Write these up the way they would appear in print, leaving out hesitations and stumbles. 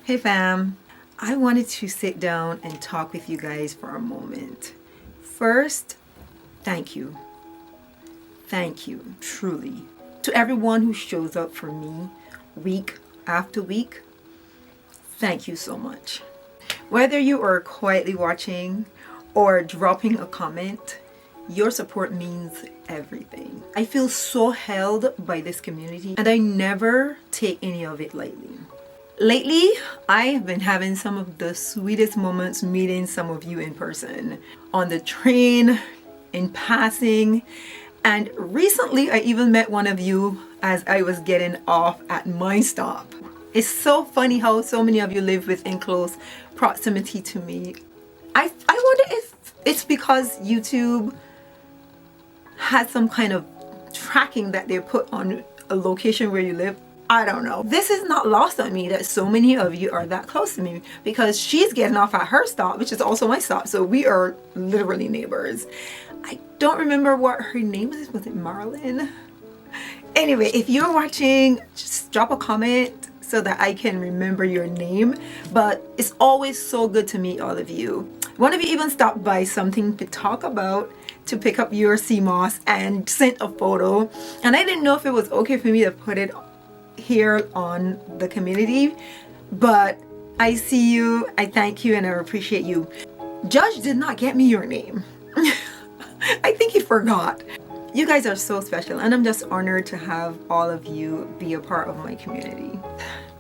Hey fam, I wanted to sit down and talk with you guys for a moment. First, thank you. Thank you, truly. To everyone who shows up for me week after week, thank you so much. Whether you are quietly watching or dropping a comment, your support means everything. I feel so held by this community and I never take any of it lightly. Lately, I have been having some of the sweetest moments meeting some of you in person, on the train, in passing, and recently I even met one of you as I was getting off at my stop. It's so funny how so many of you live within close proximity to me. I wonder if it's because YouTube has some kind of tracking that they put on a location where you live. I don't know. This is not lost on me that so many of you are that close to me because she's getting off at her stop, which is also my stop. So we are literally neighbors. I don't remember what her name is. Was it Marlon? Anyway, if you're watching, just drop a comment so that I can remember your name. But it's always so good to meet all of you. One of you even stopped by something to talk about, to pick up your seamoss and sent a photo. And I didn't know if it was okay for me to put it here on the community, but I see you, I thank you, and I appreciate you. Judge did not get me your name. I think he forgot. You guys are so special and I'm just honored to have all of you be a part of my community.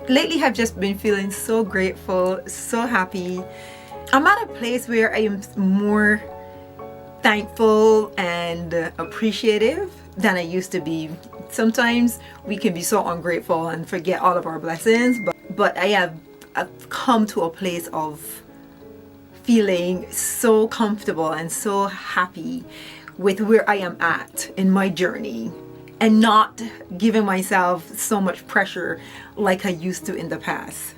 Lately I've just been feeling so grateful, so happy. I'm at a place where I am more thankful and appreciative than I used to be. Sometimes we can be so ungrateful and forget all of our blessings, but I've come to a place of feeling so comfortable and so happy with where I am at in my journey and not giving myself so much pressure like I used to in the past.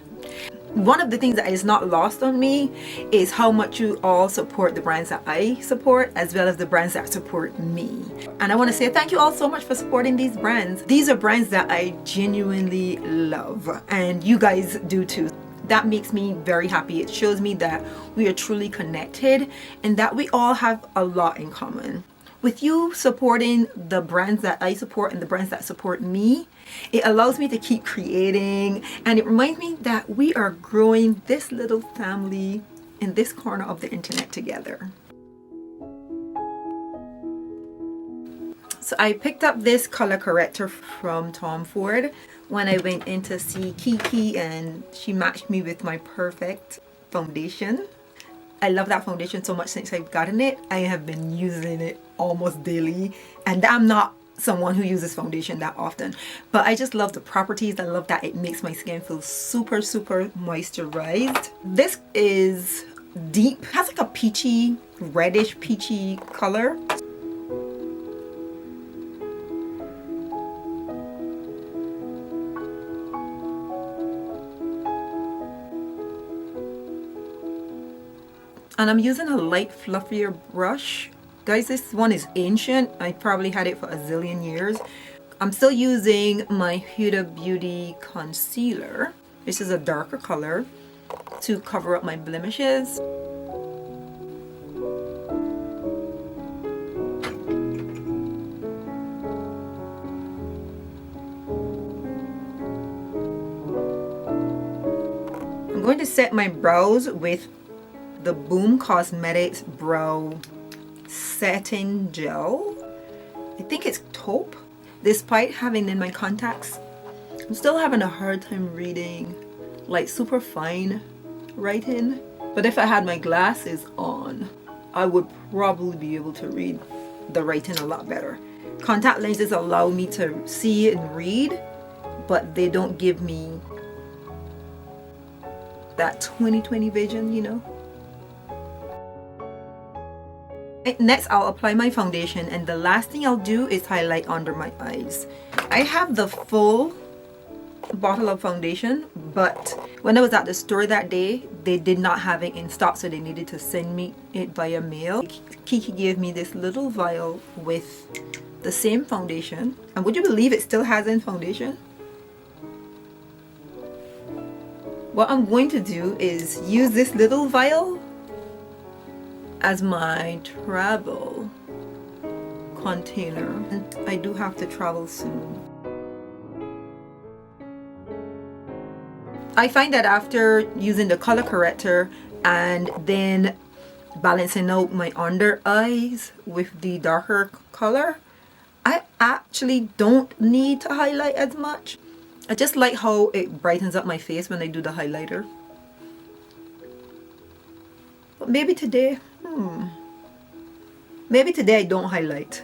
One of the things that is not lost on me is how much you all support the brands that I support as well as the brands that support me. And I want to say thank you all so much for supporting these brands. These are brands that I genuinely love and you guys do too. That makes me very happy. It shows me that we are truly connected and that we all have a lot in common. With you supporting the brands that I support and the brands that support me, it allows me to keep creating and it reminds me that we are growing this little family in this corner of the internet together. So I picked up this color corrector from Tom Ford when I went in to see Keke and she matched me with my perfect foundation. I love that foundation so much since I've gotten it. I have been using it almost daily and I'm not someone who uses foundation that often, but I just love the properties. I love that it makes my skin feel super moisturized. This is deep, has like a peachy, reddish peachy color. And I'm using a light fluffier brush. Guys, this one is ancient. I probably had it for a zillion years. I'm still using my Hieght Beauty concealer. This is a darker color to cover up my blemishes. I'm going to set my brows with the Boom Cosmetics Brow Setting Gel. I think it's taupe. Despite having in my contacts, I'm still having a hard time reading like super fine writing. But if I had my glasses on, I would probably be able to read the writing a lot better. Contact lenses allow me to see and read, but they don't give me that 20/20 vision, you know. Next, I'll apply my foundation and the last thing I'll do is highlight under my eyes. I have the full bottle of foundation, but when I was at the store that day, they did not have it in stock, so they needed to send me it via mail. Keke gave me this little vial with the same foundation, and would you believe it still has in foundation? what I'm going to do is use this little vial as my travel container, and I do have to travel soon. I find that after using the color corrector and then balancing out my under eyes with the darker color, I actually don't need to highlight as much. I just like how it brightens up my face when I do the highlighter. But maybe today, maybe today I don't highlight.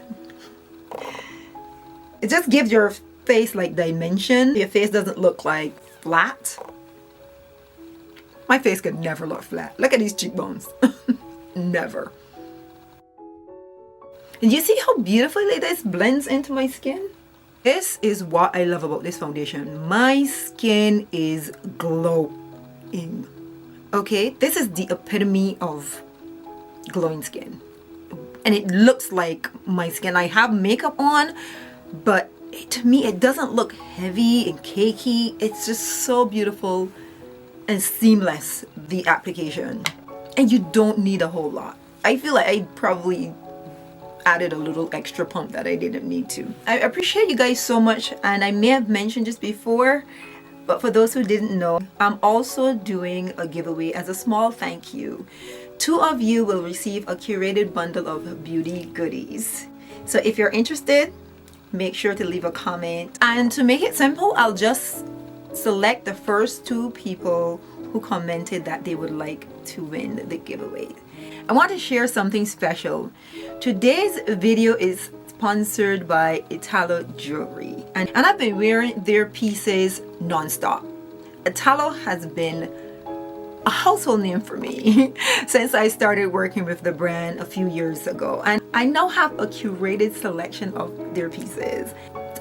It just gives your face like dimension. Your face doesn't look like flat. My face could never look flat. Look at these cheekbones. Never. And you see how beautifully this blends into my skin? This is what I love about this foundation. My skin is glowing. Okay, this is the epitome of glowing skin. And it looks like my skin. I have makeup on, but to me it doesn't look heavy and cakey. It's just so beautiful and seamless, the application. And you don't need a whole lot. I feel like I probably added a little extra pump that I didn't need to. I appreciate you guys so much, and I may have mentioned just before, but for those who didn't know, I'm also doing a giveaway as a small thank you. 2 of you will receive a curated bundle of beauty goodies. So if you're interested, make sure to leave a comment. And to make it simple, I'll just select the first 2 people who commented that they would like to win the giveaway. I want to share something special. Today's video is sponsored by Italo Jewelry, and I've been wearing their pieces non-stop. Italo has been a household name for me since I started working with the brand a few years ago, and I now have a curated selection of their pieces.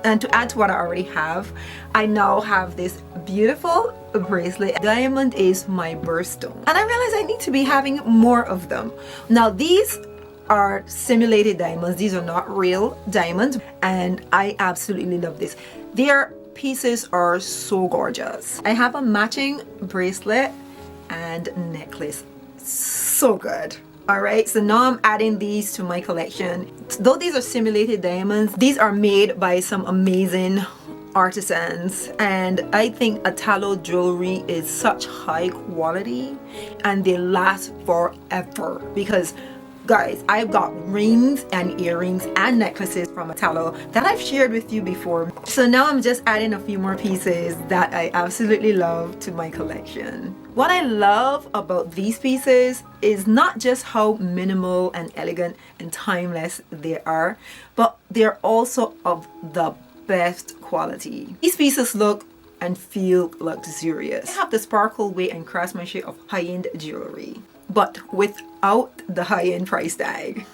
And to add to what I already have, I now have this beautiful bracelet. Diamond is my birthstone, and I realized I need to be having more of them. Now these are simulated diamonds. These are not real diamonds, and I absolutely love this. Their pieces are so gorgeous. I have a matching bracelet and necklace. So good. Alright, so now I'm adding these to my collection. Though these are simulated diamonds, these are made by some amazing artisans, and I think Italo Jewelry is such high quality and they last forever. Because guys, I've got rings and earrings and necklaces from Italo that I've shared with you before. So now I'm just adding a few more pieces that I absolutely love to my collection. What I love about these pieces is not just how minimal and elegant and timeless they are, but they're also of the best quality. These pieces look and feel luxurious. They have the sparkle, weight, and craftsmanship of high-end jewelry, but without the high-end price tag.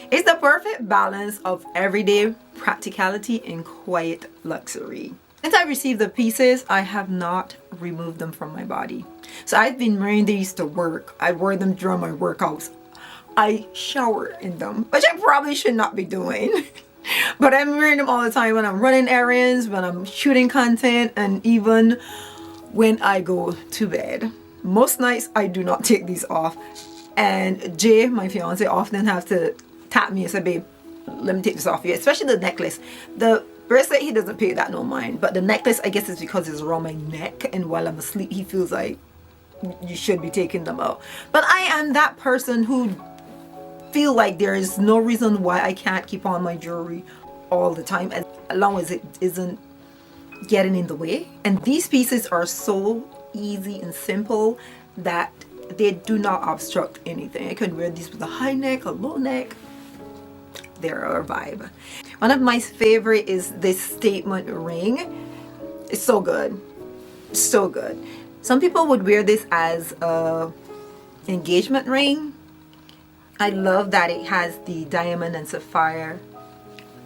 It's the perfect balance of everyday practicality and quiet luxury. Since I received the pieces, I have not removed them from my body. So I've been wearing these to work. I wear them during my workouts. I shower in them, which I probably should not be doing. But I'm wearing them all the time when I'm running errands, when I'm shooting content, and even when I go to bed. Most nights I do not take these off, and Jay, my fiance, often have to tap me and say, babe, let me take this off here. Especially the necklace. The bracelet, he doesn't pay that no mind, but the necklace, I guess it's because it's around my neck, and while I'm asleep he feels like you should be taking them out. But I am that person who feel like there is no reason why I can't keep on my jewelry all the time, as long as it isn't getting in the way. And these pieces are so easy and simple that they do not obstruct anything. I can wear these with a high neck, a low neck. They're a vibe. One of my favorite is this statement ring. It's so good, so good. Some people would wear this as a engagement ring. I love that it has the diamond and sapphire.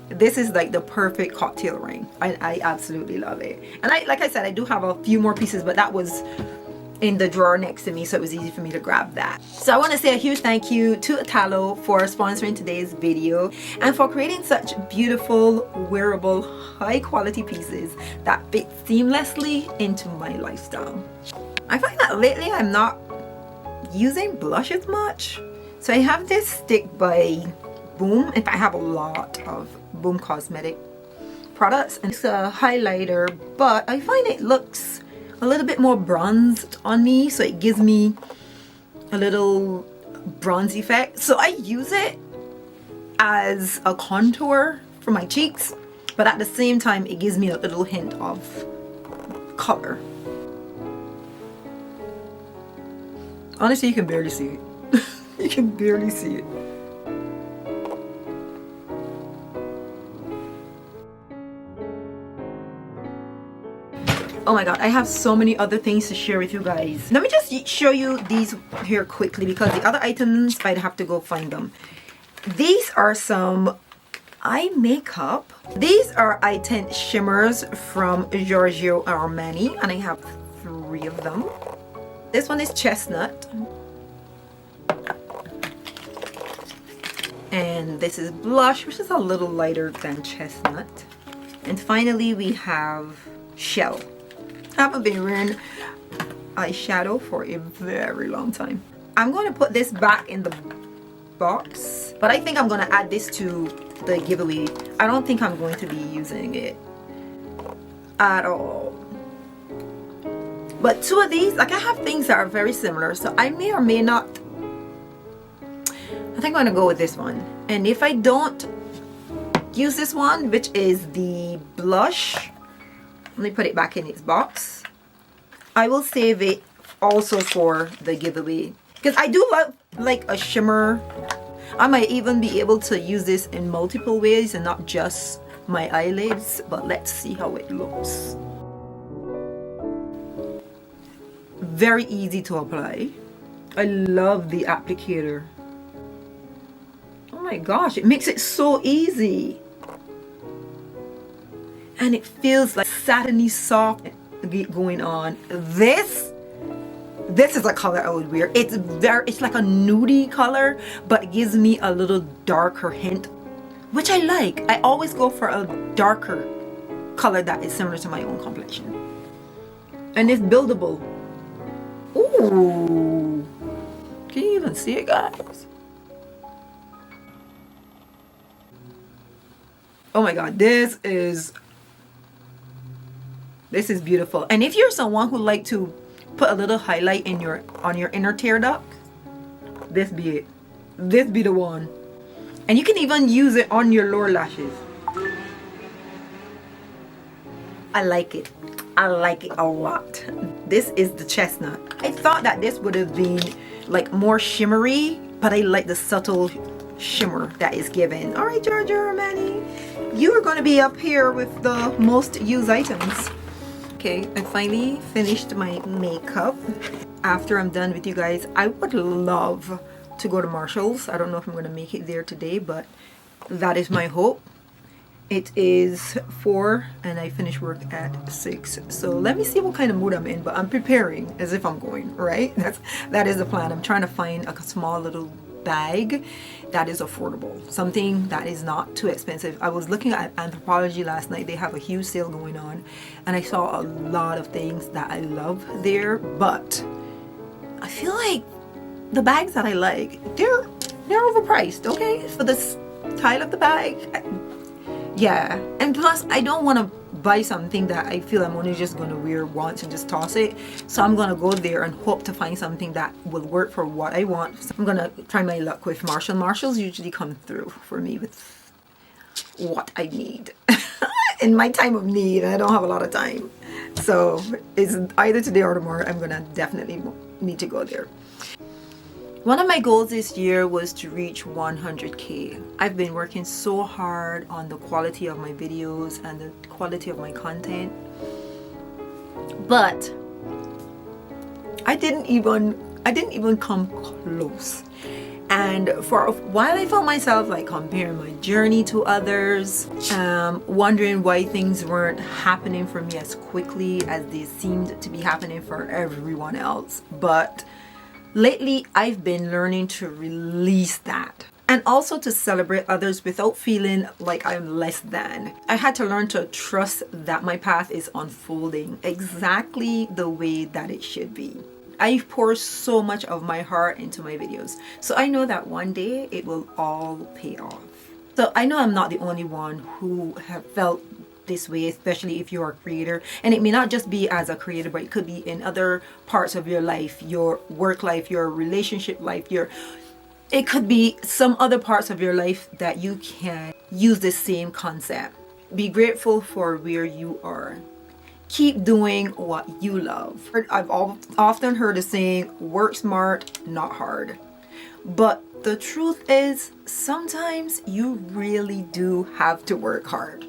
This is like the perfect cocktail ring. I absolutely love it. And like I said, I do have a few more pieces, but that was in the drawer next to me, so it was easy for me to grab that. So I want to say a huge thank you to Italo for sponsoring today's video and for creating such beautiful, wearable, high quality pieces that fit seamlessly into my lifestyle. I find that lately I'm not using blush as much. So I have this stick by Boom. In fact, I have a lot of Boom Cosmetic products, and it's a highlighter, but I find it looks a little bit more bronzed on me, so it gives me a little bronze effect. So I use it as a contour for my cheeks, but at the same time it gives me a little hint of color. Honestly, you can barely see it. You can barely see it. Oh my god, I have so many other things to share with you guys. Let me just show you these here quickly, because the other items I'd have to go find them. These are some eye makeup. These are eye tint shimmers from Giorgio Armani, and I have 3 of them. This one is chestnut. And this is blush, which is a little lighter than chestnut. And finally we have shell. I haven't been wearing eyeshadow for a very long time. I'm going to put this back in the box, but I think I'm going to add this to the giveaway. I don't think I'm going to be using it at all. But 2 of these, like, I have things that are very similar, so I may or may not. I think I'm going to go with this one. And if I don't use this one, which is the blush, let me put it back in its box. I will save it also for the giveaway, because I do love like a shimmer. I might even be able to use this in multiple ways and not just my eyelids, but let's see how it looks. Very easy to apply. I love the applicator. Oh my gosh, it makes it so easy. And it feels like satiny soft going on. This is a color I would wear. It's like a nudie color, but it gives me a little darker hint, which I like. I always go for a darker color that is similar to my own complexion. And it's buildable. Ooh. Can you even see it, guys? Oh my god, this is beautiful. And if you're someone who like to put a little highlight in on your inner tear duct, this be it. This be the one. And you can even use it on your lower lashes. I like it. I like it a lot. This is the chestnut. I thought that this would have been like more shimmery, but I like the subtle shimmer that is given. All right, Giorgio Armani, you are going to be up here with the most used items. Okay, I finally finished my makeup. After I'm done with you guys, I would love to go to Marshall's. I don't know if I'm going to make it there today, but that is my hope. It is 4 and I finish work at 6. So let me see what kind of mood I'm in, but I'm preparing as if I'm going, right? That is the plan. I'm trying to find a small little bag that is affordable, something that is not too expensive. I was looking at Anthropologie last night. They have a huge sale going on, and I saw a lot of things that I love there, but I feel like the bags that I like, they're overpriced, okay, for the style of the bag. Yeah, and plus I don't want to buy something that I feel I'm only just going to wear once and just toss it. So I'm going to go there and hope to find something that will work for what I want. So I'm going to try my luck with Marshall. Marshalls usually come through for me with what I need in my time of need. I don't have a lot of time. So it's either today or tomorrow. I'm going to definitely need to go there. One of my goals this year was to reach 100K. I've been working so hard on the quality of my videos and the quality of my content, but I didn't even come close. And for a while I found myself like comparing my journey to others, wondering why things weren't happening for me as quickly as they seemed to be happening for everyone else. But lately, I've been learning to release that. and also to celebrate others without feeling like I'm less than. I had to learn to trust that my path is unfolding exactly the way that it should be. I pour so much of my heart into my videos, so I know that one day it will all pay off. So I know I'm not the only one who have felt this way, especially if you're a creator, and it may not just be as a creator, but it could be in other parts of your life, your work life, your relationship life, it could be some other parts of your life that you can use the same concept. Be grateful for where you are. Keep doing what you love. I've often heard the saying, work smart, not hard. But the truth is, sometimes you really do have to work hard.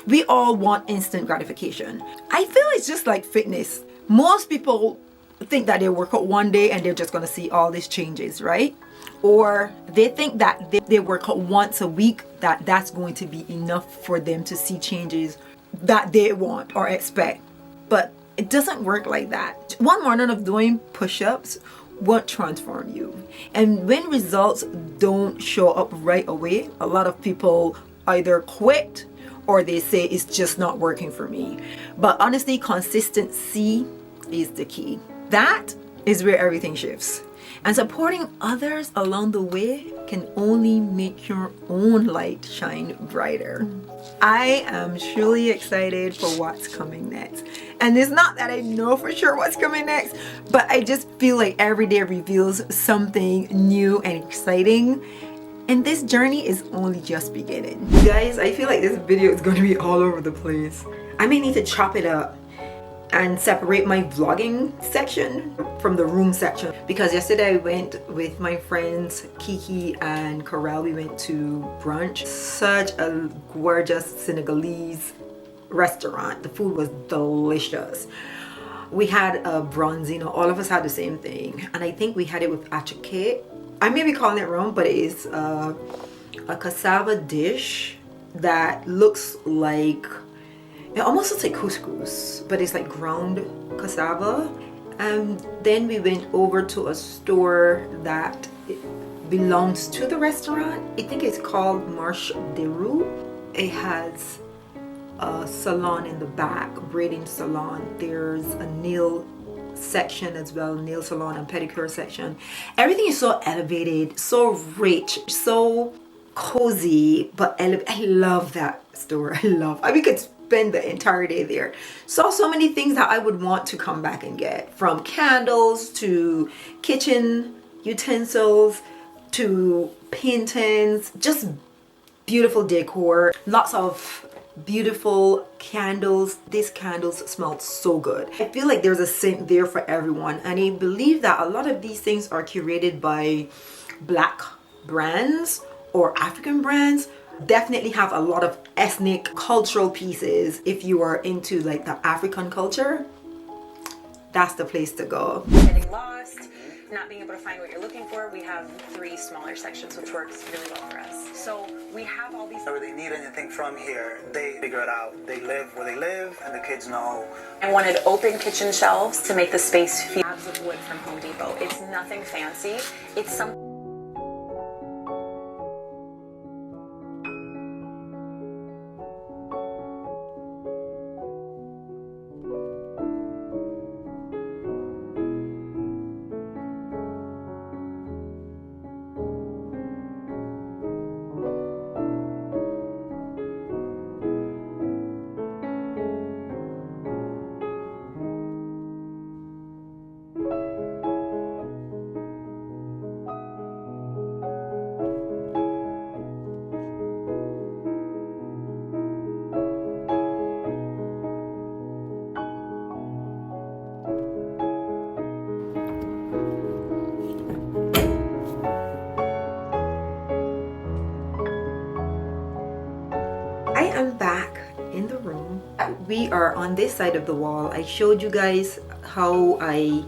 We all want instant gratification. I feel it's just like fitness. Most people think that they work out one day and they're just gonna see all these changes, right? Or they think that they work out once a week, that's going to be enough for them to see changes that they want or expect. But it doesn't work like that. One morning of doing push-ups won't transform you. And when results don't show up right away, a lot of people either quit or they say it's just not working for me. But honestly, consistency is the key. That is where everything shifts. And supporting others along the way can only make your own light shine brighter. I am truly excited for what's coming next. And it's not that I know for sure what's coming next, but I just feel like every day reveals something new and exciting. And this journey is only just beginning. Guys, I feel like this video is going to be all over the place. I may need to chop it up and separate my vlogging section from the room section, because yesterday I went with my friends Keke and Corel. We went to brunch. Such a gorgeous Senegalese restaurant. The food was delicious. We had a bronzino. All of us had the same thing, and I think we had it with achique. I may be calling it wrong, but it is a cassava dish that looks like, it almost looks like couscous, but it's like ground cassava. And then we went over to a store that belongs to the restaurant. I think it's called Marche de Rue. It has a salon in the back, braiding salon. There's a nail section as well, nail salon and pedicure section. Everything is so elevated, so rich, so cozy, but I love that store. We could spend the entire day there. Saw so many things that I would want to come back and get, from candles to kitchen utensils to paintings, just beautiful decor, lots of beautiful candles. These candles smell so good. I feel like there's a scent there for everyone, and I believe that a lot of these things are curated by Black brands or African brands. Definitely have a lot of ethnic cultural pieces. If you are into like the African culture, that's the place to go. Getting lost, not being able to find what you're looking for, we have 3 smaller sections, which works really well for us. So we have all these. Whenever they need anything from here, they figure it out. They live where they live, and the kids know. I wanted open kitchen shelves to make the space feel. Slabs of wood from Home Depot. It's nothing fancy. It's something. I am back in the room. We are on this side of the wall. I showed you guys how I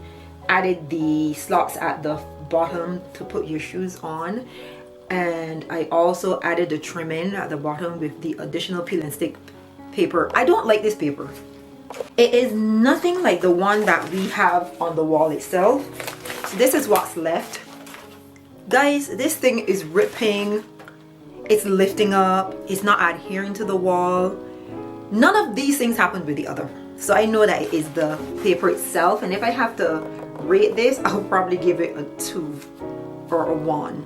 added the slots at the bottom to put your shoes on, and I also added the trimming at the bottom with the additional peel and stick paper. I don't like this paper. It is nothing like the one that we have on the wall itself. So this is what's left. Guys, this thing is ripping. It's lifting up. It's not adhering to the wall. None of these things happened with the other. So I know that it is the paper itself. And if I have to rate this, I'll probably give it a 2 or a 1.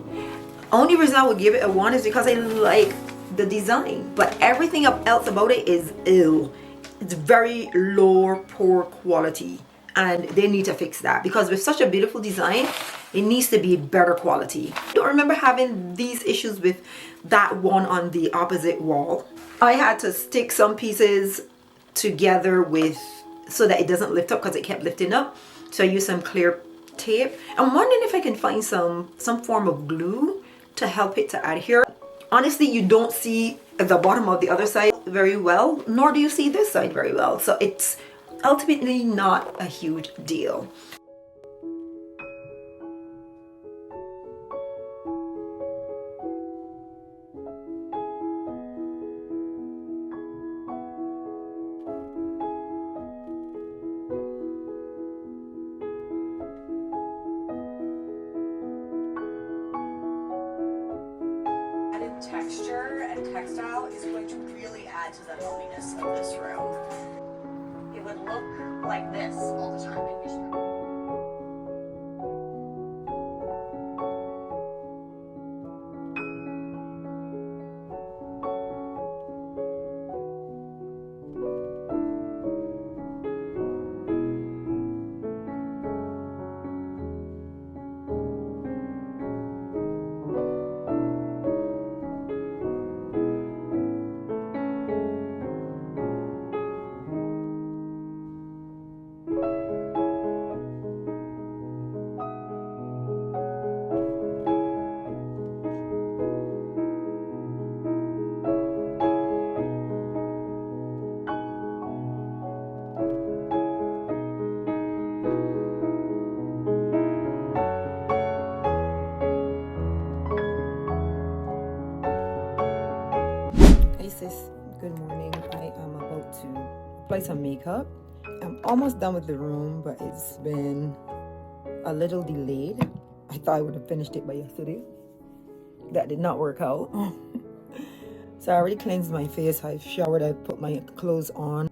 Only reason I would give it a 1 is because I like the design. But everything else about it is ill. It's very low, poor quality. And they need to fix that, because with such a beautiful design, it needs to be better quality. I don't remember having these issues with that one on the opposite wall. I had to stick some pieces together with so that it doesn't lift up, because it kept lifting up. So I used some clear tape. I'm wondering if I can find some form of glue to help it to adhere. Honestly, you don't see the bottom of the other side very well, nor do you see this side very well. So it's ultimately not a huge deal. Added texture and textile is going to really add to the hominess of this room. It would look like this all the time in your room. Good morning. I am about to apply some makeup. I'm almost done with the room, but it's been a little delayed. I thought I would have finished it by yesterday. That did not work out. So I already cleansed my face. I've showered. I put my clothes on.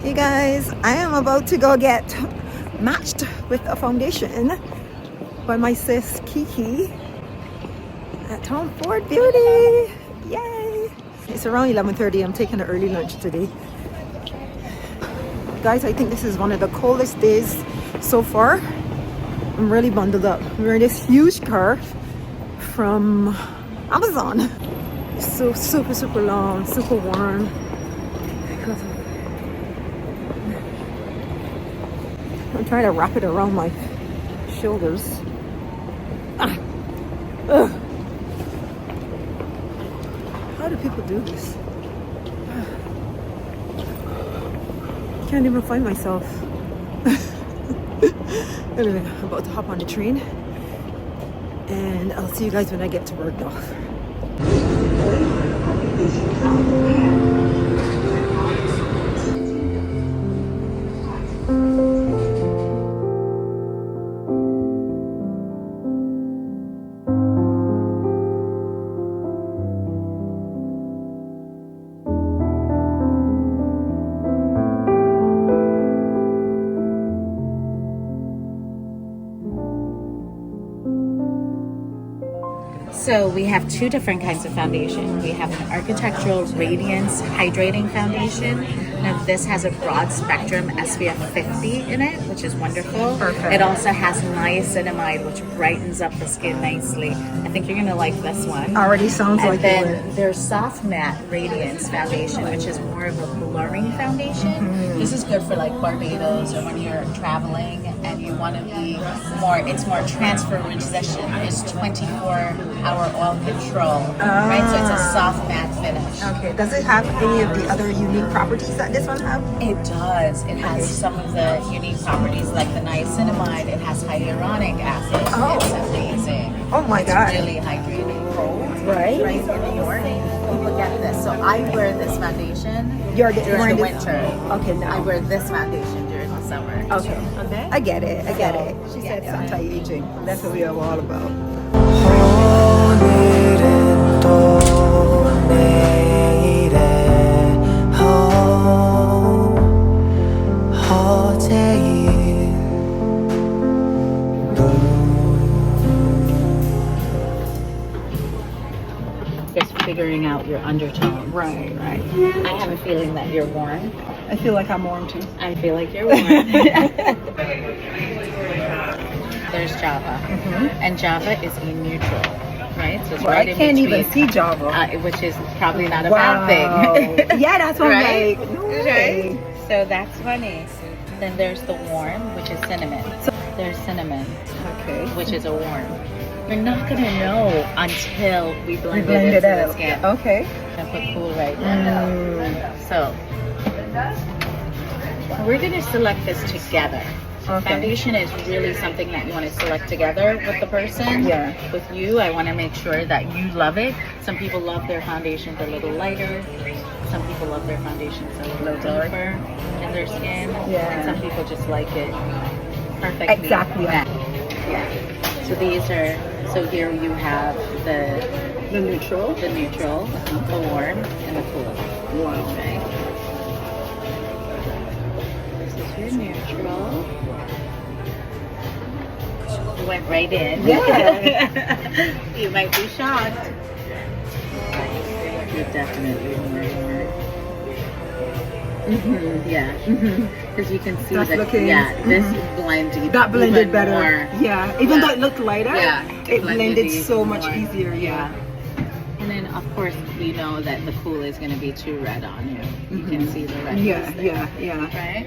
Hey guys, I am about to go get matched with a foundation by my sis Keke at Tom Ford Beauty. Yay! It's around 11:30. I'm taking an early lunch today. Guys, I think this is one of the coldest days so far. I'm really bundled up. I'm wearing this huge scarf from Amazon. It's so super long, super warm. I'm trying to wrap it around my shoulders. How do people do this? Can't even find myself. Anyway, I'm about to hop on the train, and I'll see you guys when I get to work off. So we have two different kinds of foundation. We have an architectural radiance hydrating foundation. Now this has a broad spectrum SPF 50 in it, which is wonderful. Perfect. It also has niacinamide, which brightens up the skin nicely. I think you're gonna like this one. Already sounds And like then it. there's soft matte radiance foundation, which is more of a blurring foundation. This is good for like Barbados or when you're traveling and you want to be more, it's more transfer resistant. It's 24-hour oil control, right? So it's a soft matte finish. Okay, does it have any of the other unique properties that this one have? It does. It has some of the unique properties like the niacinamide. It has hyaluronic acid. Oh. It's amazing. Oh my It's God. really hydrating. Right? Right in the morning. Look at this. So I wear this foundation You're during wearing the this- winter. Okay, I now. wear this foundation during the summer. Okay. Okay. I get it. I get it. She Yeah, said yeah. anti-aging. That's what we are all about. 오늘은 또 내일의 어제일 Just figuring out your undertone. Right, right. I have a feeling that you're warm. I feel like I'm warm too. I feel like you're warm. There's Java. And Java is a neutral, right? So it's Well, right I in can't between, even see Java. which is probably not a Wow. bad thing. Yeah, that's what Right? I'm like. No way. So that's funny. Then there's the warm, which is cinnamon. There's cinnamon, Okay. which is a warm. You're not gonna know until we blend, Blend it it into the out. skin. Okay. I put cool right now. So we're gonna select this together. Okay. Foundation is really something that you want to select together with the person. Yeah. With you, I want to make sure that you love it. Some people love their foundations a little lighter. Some people love their foundations a little deeper in their skin. Yeah. And some people just like it perfectly Exactly. matte. Yeah. So these are, so here you have the neutral. the warm, and the cool. Wow. Okay. This is your neutral. You went right in. Yeah. You might be shocked. You're definitely more. Yeah. Because you can see That's that. looking- Yeah. This blended. That blended even better. more. Yeah. Even Yeah. though it looked lighter, Yeah, it blended even so much more. easier. Yeah. And then of course we know that the cool is going to be too red on you. You can see the red. Yeah. Yeah. Yeah. Right?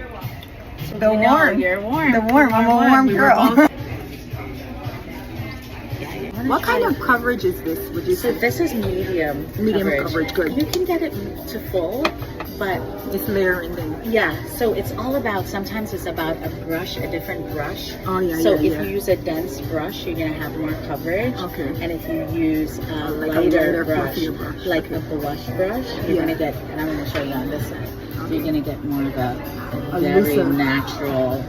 The You know, warm. you're warm. The warm. I'm a You're warm We were girl. both- Yeah, you wanna What try kind it. of coverage is this? Would you So say? this is medium. Medium coverage, good. You can get it to full, but It's layering then. yeah. So it's all about. Sometimes it's about a brush, a different brush. Oh yeah. So yeah, if yeah. you use a dense brush, you're gonna have more coverage. Okay. And if you use a Like a lighter lighter, brush, fluffier brush. like a blush brush, you're Yeah. gonna get. And I'm gonna show you on this side. So you're gonna get more of a A very looser. natural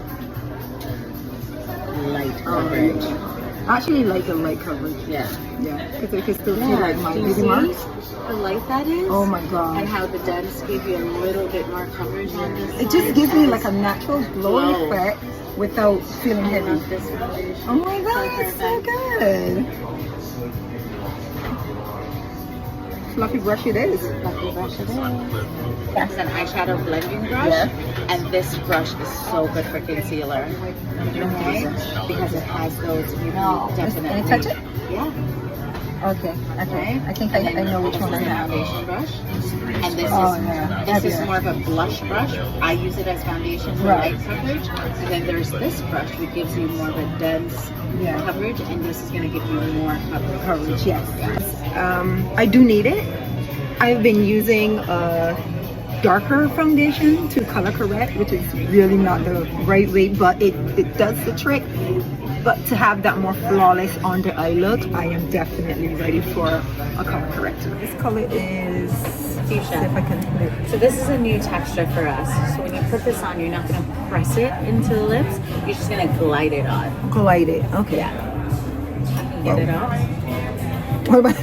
light coverage. I actually like the light coverage. Yeah. Yeah. Because I can still see Yeah. like my Do you beauty see marks. how light that is? Oh my And god. how the dense give you a little bit more coverage on this. It just side. gives me like a natural glow Glow. effect without feeling I heavy. love this foundation. Oh my god, it's so good. Fluffy brush it is. Fluffy brush it is. That's an eyeshadow blending brush, Yeah. and this brush is so good for concealer. Okay? Because it has those, you know, definitely. Can I touch it? Yeah. Okay. Okay. I think And I then know which this one I is a have. foundation brush, and this Oh, is yeah. this is Heavier. more of a blush brush. I use it as foundation for Right. light coverage, and then there's this brush which gives you more of a dense Yeah. coverage, and this is going to give you more coverage. Coverage, yes. I do need it. I've been using a darker foundation to color correct, which is really not the right way, but it does the trick. But to have that more flawless under eye look, I am definitely ready for a color corrector. This color is Fuchsia. see if I can put it. So this is a new texture for us. So when you put this on, you're not going to press it into the lips. You're just going to glide it on. Glide it. Okay. Yeah. Get it off. What about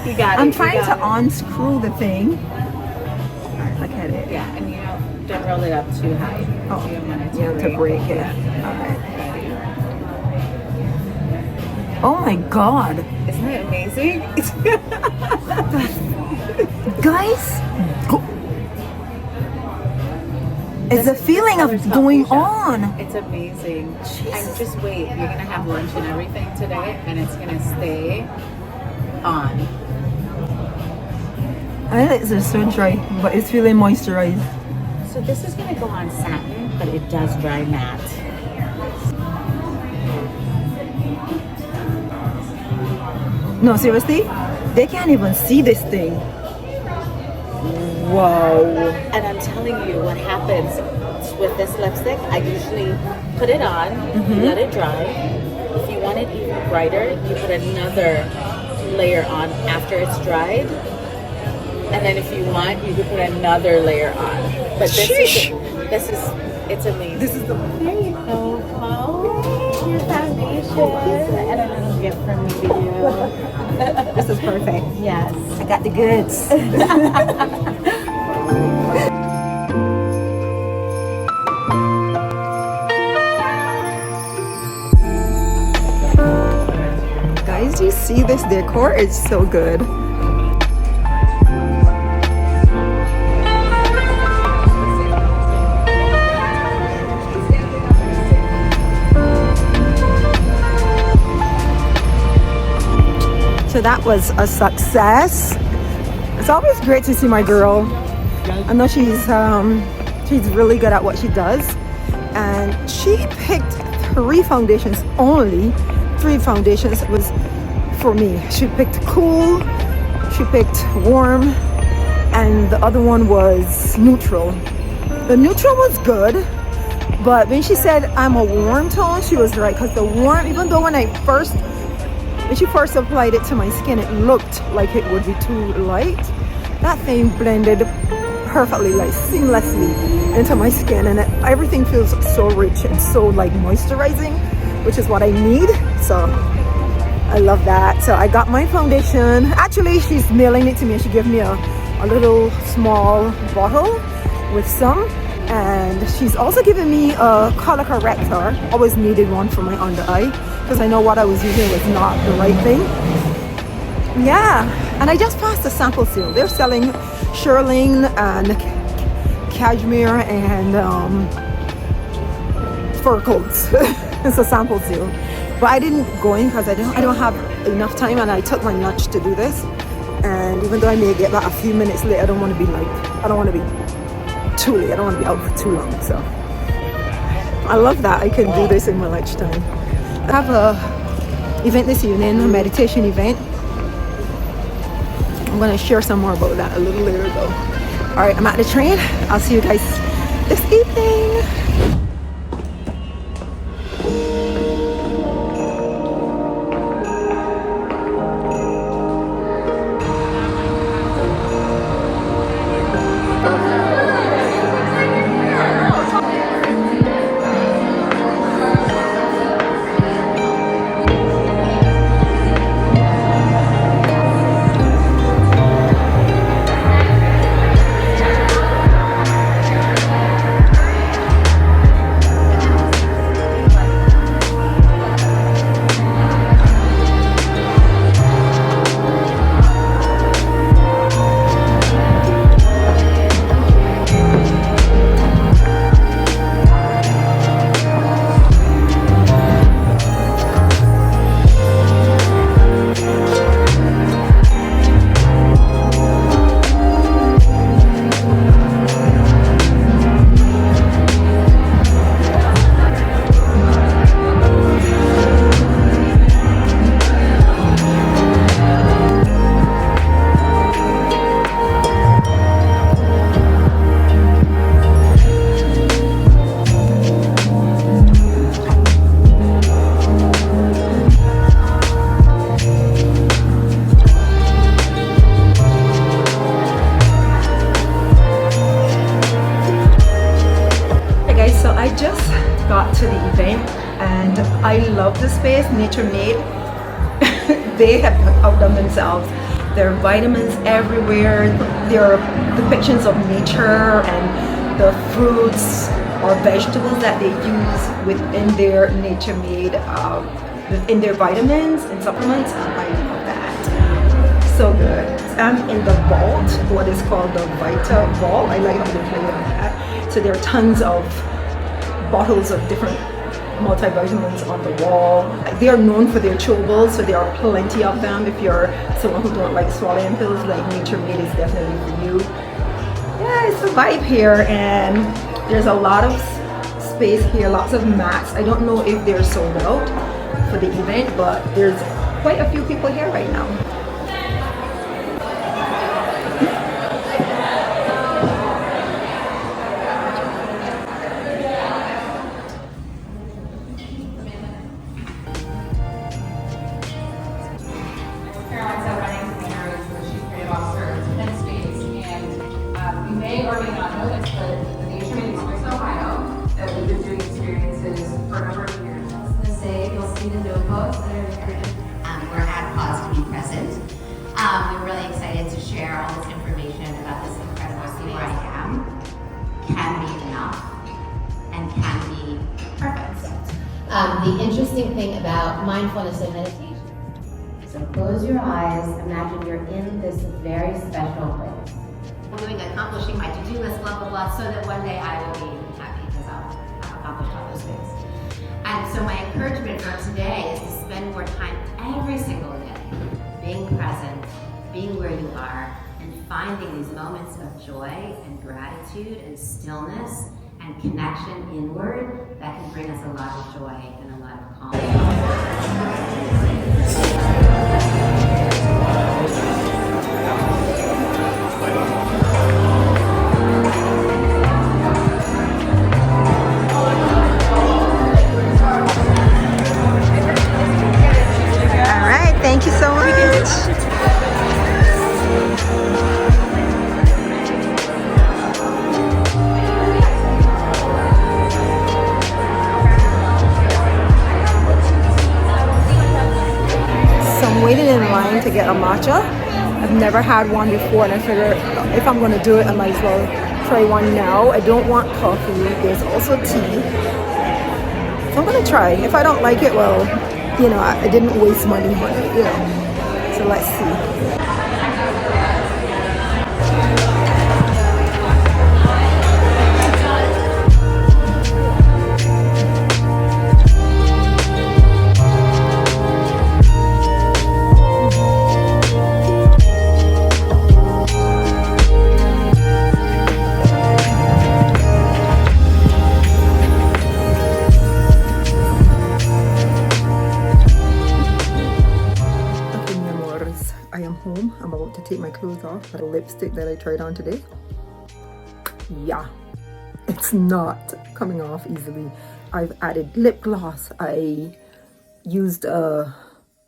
You got it. I'm you trying got to unscrew the thing. Alright, look at it. Yeah, and you don't roll it up too high. Oh, You don't want it you have to break it. Alright. Oh my god. Isn't it amazing? Guys, it's the feeling of going on. It's amazing. And just wait, you're gonna have lunch and everything today, and it's gonna stay on. Eyelids are so dry, but it's feeling moisturized. So this is gonna go on satin, but it does dry matte. No, seriously? They can't even see this thing. Wow. And I'm telling you what happens with this lipstick. I usually put it on, let it dry. If you want it even brighter, you put another layer on after it's dried. And then if you want, you can put another layer on. But this is it's amazing. This is the There you go, Paul. Your foundation. And a little gift from me to you. This is perfect. Yes. I got the goods. Guys, do you see this decor? It's so good. So that was a success. It's always great to see my girl. I know she's really good at what she does, and she picked 3 foundations only. 3 foundations was for me. She picked cool, she picked warm, and the other one was neutral. The neutral was good, but when she said I'm a warm tone, she was right, because the warm, even though when she first applied it to my skin, it looked like it would be too light. That thing blended perfectly, like seamlessly into my skin, and everything feels so rich and so like moisturizing, which is what I need. So I love that. So I got my foundation. Actually, she's mailing it to me, and she gave me a little small bottle with some, and she's also giving me a color corrector. Always needed one for my under eye, because I know what I was using was not the right thing. Yeah, and I just passed a sample sale. They're selling shearling and cashmere and fur coats. It's a sample sale, but I didn't go in because I don't have enough time, and I took my lunch to do this. And even though I may get back a few minutes late, I don't want to be too late. I don't want to be out for too long. So I love that I can do this in my lunchtime. I have a event this evening, a meditation event. I'm going to share some more about that a little later though. All right, I'm at the train. I'll see you guys this evening. I just got to the event and I love the space, Nature Made. They have outdone themselves. There are vitamins everywhere. There are depictions of nature and the fruits or vegetables that they use within their Nature Made, in their vitamins and supplements. I love that. So good. I'm in the vault, what is called the Vita Vault. I like how they play on that. So there are tons of bottles of different multivitamins on the wall. They are known for their chewables, so there are plenty of them. If you're someone who don't like swallowing pills, like Nature Made is definitely for you. Yeah, it's a vibe here, and there's a lot of space here, lots of mats. I don't know if they're sold out for the event, but there's quite a few people here right now. We're really excited to share all this information about this incredible city where I am. Can be enough and can be perfect. The interesting thing about mindfulness and meditation. So close your eyes, imagine you're in this very special place. I'm accomplishing my to-do list, blah, blah, blah, so that one day I will be happy because I've accomplished all those things. And so my encouragement for today is to spend more time every single day being present, being where you are, and finding these moments of joy and gratitude and stillness and connection inward that can bring us a lot of joy and a lot of calm. All right, thank you so much. So I'm waiting in line to get a matcha. I've never had one before, and I figured if I'm going to do it, I might as well try one now. I don't want coffee. There's also tea. So I'm going to try. If I don't like it, well, you know, I didn't waste money on it, you know. So let's see. Home. I'm about to take my clothes off. The lipstick that I tried on today, yeah, it's not coming off easily. I've added lip gloss. I used a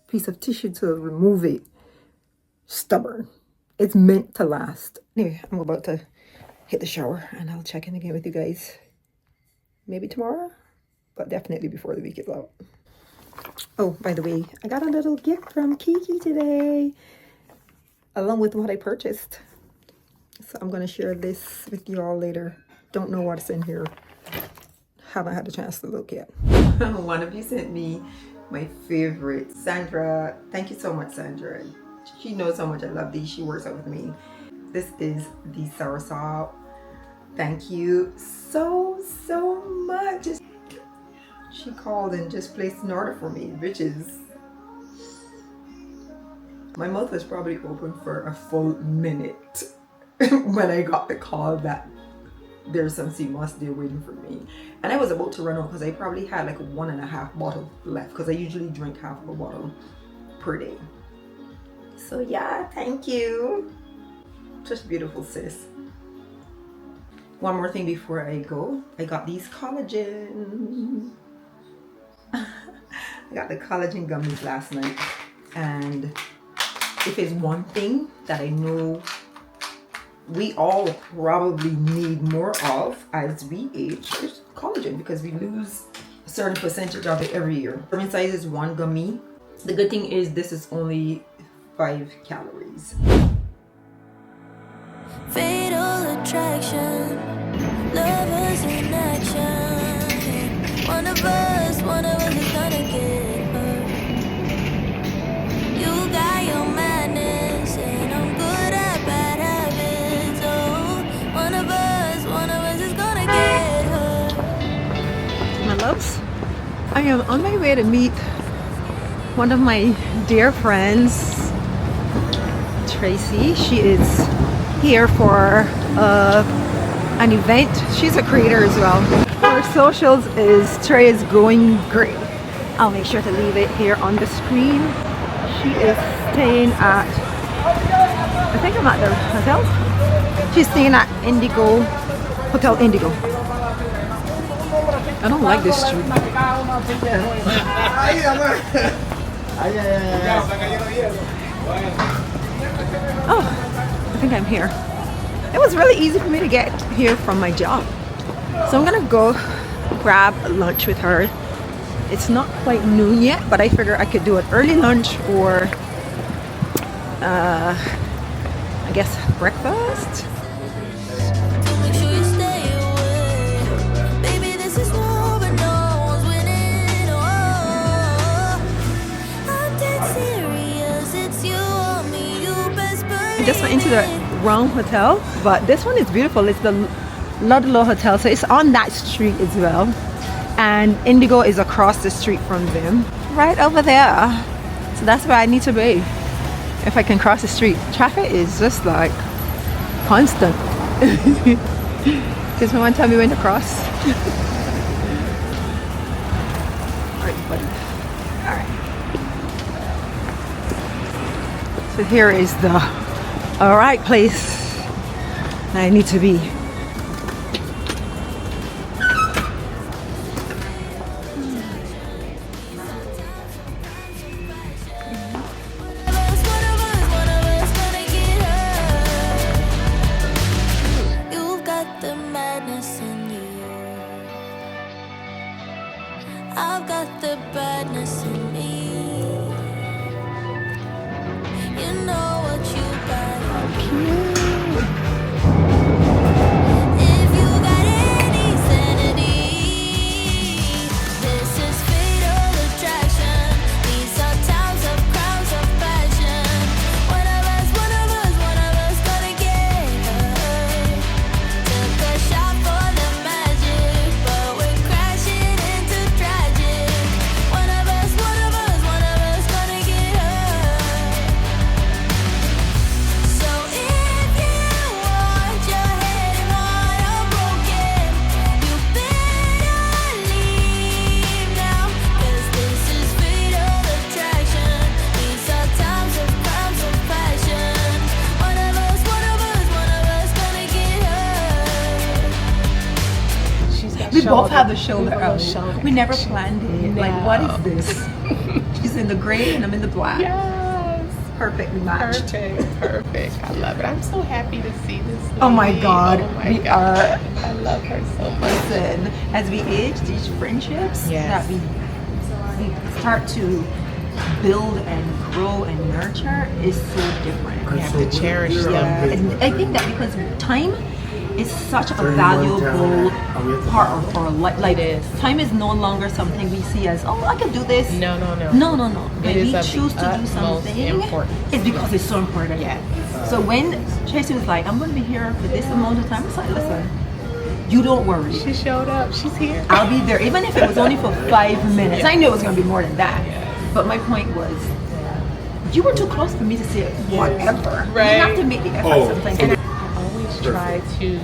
piece of tissue to remove it. Stubborn. It's meant to last. Anyway, I'm about to hit the shower and I'll check in again with you guys maybe tomorrow, but definitely before the week is out. Oh, by the way, I got a little gift from Keke today, along with what I purchased. So I'm going to share this with you all later. Don't know what's in here. Haven't had a chance to look yet. One of you sent me my favorite. Sandra, thank you so much, Sandra. She knows how much I love these. She works out with me. This is the soursop. Thank you so much. She called and just placed an order for me, which is... My mouth was probably open for a full minute when I got the call that there's some seamoss there waiting for me. And I was about to run out because I probably had like 1.5 bottles left because I usually drink half of a bottle per day. So yeah, thank you. Just beautiful, sis. One more thing before I go. I got these collagen. I got the collagen gummies last night, and if it's one thing that I know we all probably need more of as we age is collagen, because we lose a certain percentage of it every year. Serving size is 1 gummy. The good thing is this is only 5 calories. Fatal attraction, lovers in action. One of us is gonna get hurt. You got your madness, and I'm good at bad habits. Oh, one of us is gonna get hurt. My loves, I am on my way to meet one of my dear friends, Tracy. She is here for an event. She's a creator as well. Her socials is Trey is going great. I'll make sure to leave it here on the screen. She is staying at, I think I'm at the hotel. She's staying at Indigo, Hotel Indigo. I don't like this street. Oh, I think I'm here. It was really easy for me to get here from my job. So I'm gonna go grab lunch with her. It's not quite noon yet, but I figure I could do an early lunch or I guess breakfast. Make sure you stay away. Baby, this is war, but no one's winning. Oh, I'm dead serious. It's you or me. You best believe. I just went into the wrong hotel, but this one is beautiful. It's the Ludlow Hotel, so it's on that street as well. And Indigo is across the street from them, right over there. So that's where I need to be if I can cross the street. Traffic is just like constant. Can someone tell me when to cross? Alright, buddy. Alright. So here is the alright place I need to be. One of us gonna get hurt. You've got the madness in you. I've got the badness in me. You know what you got. If you got any sanity, this is fatal attraction. These are times of crowds of passion. One of us gonna get hurt. Took a shot for the magic, but we're crashing into tragic. One of us gonna get hurt. So if you want your head and heart unbroken, you better leave now, 'cause this is fatal attraction. These are times of crimes of passion. One of us gonna get hurt. We both have the shoulder out. We never planned it. Like, what is this? She's in the gray and I'm in the black. Yes. Perfectly matched. Perfect. I love it. I'm so happy to see this lady. Oh my God, Oh my we God. are. I love her so much. Listen, as we age, these friendships Yes. that we start to build and grow and nurture is so different. You have to cherish them. And I think that because time is such a valuable part of our life. Like, It is. time is no longer something we see as, oh, I can do this. No. No. When is we of the choose to do utmost something, importance. it's because it's so important. Yes. So when Tracy was like, I'm going to be here for this amount of time, I was like, listen, you don't worry. She showed up. She's here. I'll be there, even if it was only for 5 minutes. I knew it was going to be more than that. But my point was, you were too close for me to say whatever. Right. You have to make the effort sometimes. And I always try to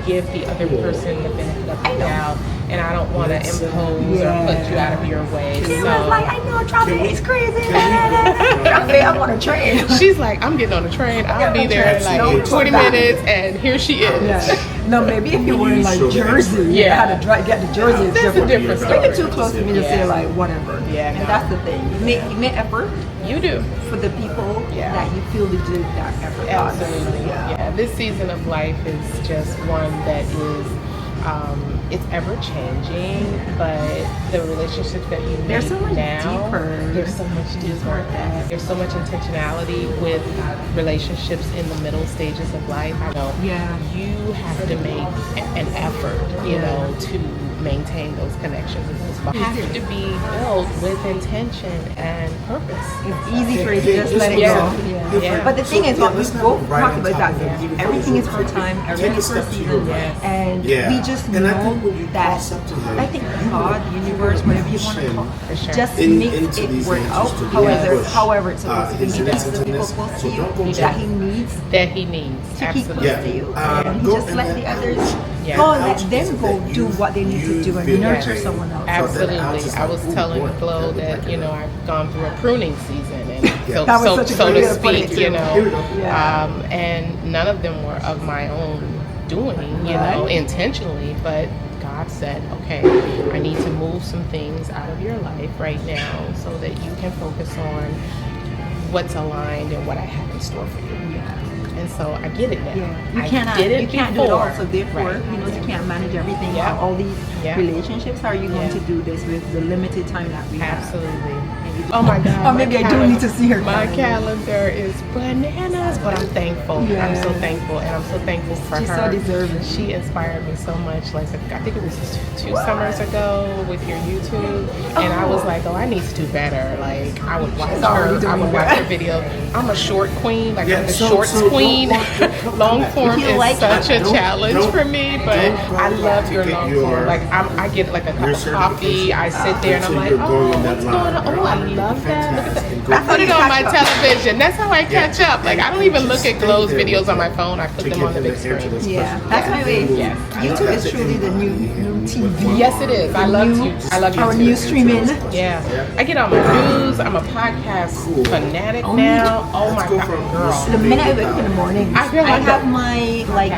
give the other person the benefit of the doubt, and I don't want to impose or put you out of your way. She So was like, I know traffic is crazy. I'm on a train. she's like, I'm getting on the train. I'll be there in like 20 minutes, and here she is. Yeah. No, maybe if you were in like Jersey, you Yeah. had to get to Jersey. It's That's a different But you're story. too close for me to say like whatever. Yeah, And no. that's the thing. You make effort You do. for the people Yeah. that you feel deserve that effort. Absolutely. Yeah. this season of life is just one that is, it's ever changing, but the relationships that you make so much now, deeper. there's so much deeper. There's so much intentionality with relationships in the middle stages of life. I know you have to make an effort, you know, to maintain those connections and those bonds. Have to be built with intention and purpose. It's easy for you to just let it go. Yeah. But the thing is, what we both talk about that Yeah. everything is for time, everything is for season, and we just know that. I think God, the universe, whatever you want to call it, just makes it work out. However, it's supposed to be. Because the people close to you that He needs to keep close to you, and He just let the others go, let them go do what they need to do and nurture someone else. Absolutely. I was telling Flo that, you know, I've gone through a pruning season, and so to speak, you know, and none of them were of my own doing, you know, intentionally, but God said, okay, I need to move some things out of your life right now so that you can focus on what's aligned and what I have in store for you. And so I get it now. You can't do it all, so therefore, you know, you can't manage everything. Yeah. All these relationships. How are you going to do this with the limited time that we have? Absolutely. Oh my God. Or maybe I do need to see her. My calendar is bananas, but I'm thankful. I'm so thankful, and I'm so thankful for her. She's so deserving. She inspired me so much. Like, I think it was 2 summers ago with your YouTube, and I was like, oh, I need to do better. Like, I would watch her video. I'm a short queen, like I'm the shorts queen. Long form is such a challenge for me, but I love your long form. Like, I get like a cup of coffee, I sit there and I'm like, oh, what's going on? Oh, I love that. Look at that. I put it on my television. That's how I catch up. Like, I don't even look at Glow's videos on my phone. I put them on the big screen. That's my way. YouTube is truly the new TV. Yes, it is. I love you. I love YouTube. Our new streaming. Yeah. I get on my news. I'm a podcast fanatic now. Oh my God, girl. The minute I wake up in the morning, I feel like have my, like,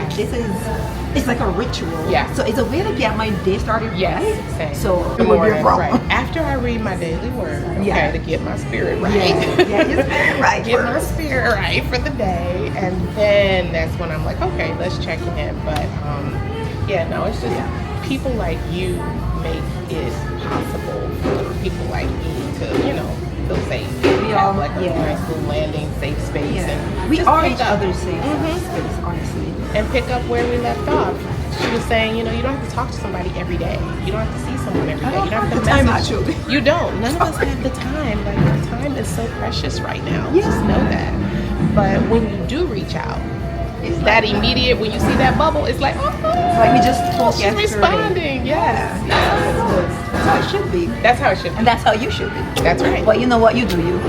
it's like a ritual. Yeah. So it's a way to get my day started. Yes. Right. Same. So Good morning. Right. After I read my daily word, okay, to get my spirit right. Get your spirit right. Get my spirit right for the day, and then that's when I'm like, okay, let's check in. But it's just people like you make it possible for people like me to, you know, feel safe. We have like a nice little landing, safe space, and we are each other's safe space, honestly. And pick up where we left off. She was saying, you know, you don't have to talk to somebody every day. You don't have to see someone every day. You don't have to message. You don't. None of us have the time. Like, the time is so precious right now. Just know that. But when you do reach out, it's that immediate, when you see that bubble, it's like, oh, like we just spoke she's responding. Yes. That's how it should be. That's how it should be. And that's how you should be. That's right. But you know what? You do you.